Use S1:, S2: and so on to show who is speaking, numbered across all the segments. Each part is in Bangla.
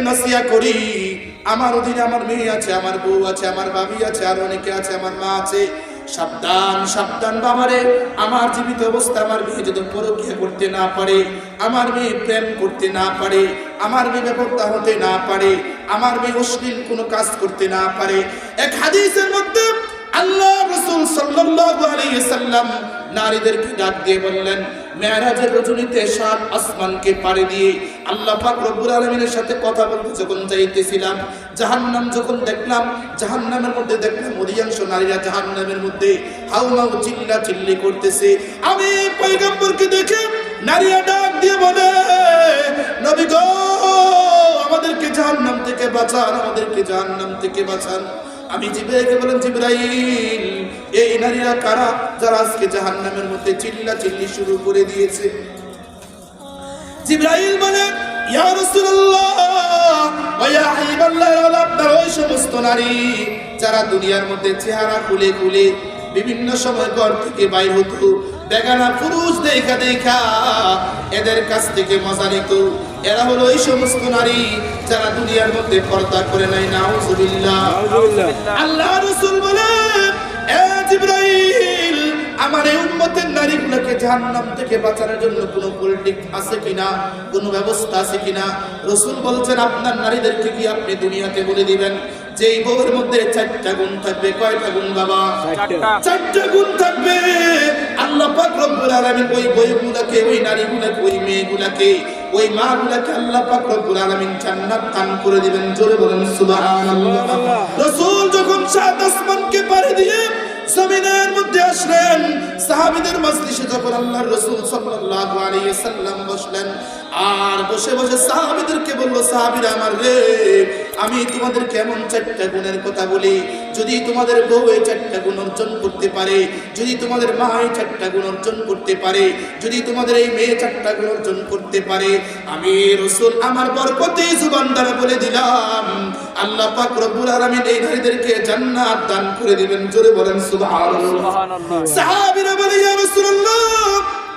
S1: নসিহত করি, আমার অধীনে আমার মেয়ে আছে, আমার বউ আছে, আমার ভাবি আছে, আর অনেকে আছে, আমার মা আছে, সাবধান সাবধান বাবারে। আমার জীবিত অবস্থা আমার মেয়ে যদি পরকীয়া করতে না পারে, আমার মেয়ে প্রেম করতে না পারে, আমার মেয়ে বেপরোয়া হতে না পারে, আমার মেয়ে অশ্লীল কোনো কাজ করতে না পারে। এক হাদিসের মধ্যে আল্লাহ রাসূল সাল্লাল্লাহু আলাইহি ওয়াসাল্লাম নারীদেরকে ডাক দিয়ে বললেন, মেরাজের রজনীতে 7 আসমানকে পাড়ি দিয়ে আল্লাহ পাক রব্বুল আলামিনের সাথে কথা বলতে যখন যাইতেছিলাম, জাহান্নাম যখন দেখলাম, জাহান্নামের মধ্যে দেখলাম অধিকাংশ নারীরা জাহান্নামের মধ্যে হাউমাউ চিল্লা চিল্লি করতেছে। আমি পয়গম্বরকে দেখে নারীরা ডাক দিয়ে বলে, নবী গো, আমাদেরকে জাহান্নাম থেকে বাঁচান, আমাদেরকে জাহান্নাম থেকে বাঁচান। আমি জিবরাইলকে বলেন, জিবরাইল, এই নারীরা কারা যারা আজকে জাহান্নামের মধ্যে চিল্লা চিল্লি শুরু করে দিয়েছে? জিবরাইল বলে, ইয়া রাসূলুল্লাহ ওয়া ইয়া হাবিবাল্লাহ, আপনার ওই সমস্ত নারী যারা দুনিয়ার মধ্যে চেহারা খুলে খুলে বিভিন্ন সময় ঘর থেকে বাইর হতো, বেগানা পুরুষ দেখা দেখা এদের কাছ থেকে মজা নিত। এরা হলো এই সমস্ত নারী যারা দুনিয়ার মধ্যে পর্দা করে নাই। নাউজুবিল্লাহ। আল্লাহ রাসূল বলেন, এ জিবরাইল, আমার এই উম্মতের নারীগুলোকে জাহান্নাম থেকে বাঁচানোর জন্য কোনো পলিটিক্স আছে কিনা, কোনো ব্যবস্থা আছে কিনা? রাসূল বলছেন, আপনার নারীদেরকে কি আপনি দুনিয়াতে বলে দিবেন যে এই বউয়ের মধ্যে 4টা গুণ থাকবে। কয়টা গুণ বাবা? 4টা গুণ থাকবে। আল্লাহ পাক রব্বুল আলামিন ওই বউগুলোকে, ওই নারীগুলোকে, ওই মেয়েগুলোকে, ওই মাগুলোকে আল্লাহ পাক রব্বুল আলামিন জান্নাত দান করে দিবেন। জোরে বলেন সুবহানাল্লাহ। রাসূল যখন 7 আসমানকে পাড়ি দিয়ে জমিনের মধ্যে আসলেন, সাহাবীদের মজলিসে যখন আল্লাহর রাসূল সাল্লাল্লাহু আলাইহি ওয়াসাল্লাম বসলেন, আর বসে বসে সাহাবীদেরকে বলল, সাহাবীরা আমার রে, আমি তোমাদেরকে এমন 4টা গুণের কথা বলি, যদি তোমাদের বউ এই 4টা গুণ অর্জন করতে পারে, যদি তোমাদের মা এই 4টা গুণ অর্জন করতে পারে, যদি তোমাদের এই মেয়ে 4টা গুণ অর্জন করতে পারে, আমি রাসূল আমার বরকতে জবান দ্বারা বলে দিলাম, আল্লাহ পাক রব্বুল আলামিন এই নারীদেরকে জান্নাত দান করে দিবেন। জোরে বলেন সুবহানাল্লাহ। সাহাবীরা বলে, ইয়া রাসূলুল্লাহ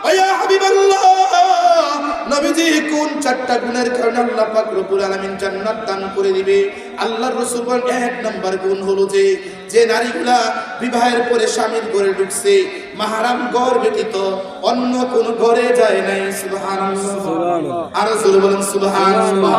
S1: ওয়া ইয়া হাবিবাল্লাহ, নবীজি কোন 4টা গুণের কারণে আল্লাহ পাক রব্বুল আলামিন জান্নাত দান করে দিবে? আল্লাহর রাসূল বলেন, 1 নাম্বার গুণ হলো যে নারীগুলা বিবাহের পরে স্বামীর ঘরে ঢুকছে, মাহরাম ঘর ব্যতীত অন্য কোন ঘরে যায় নাই। সুবহানাল্লাহ। আর রাসূল বলেন সুবহানাল্লাহ।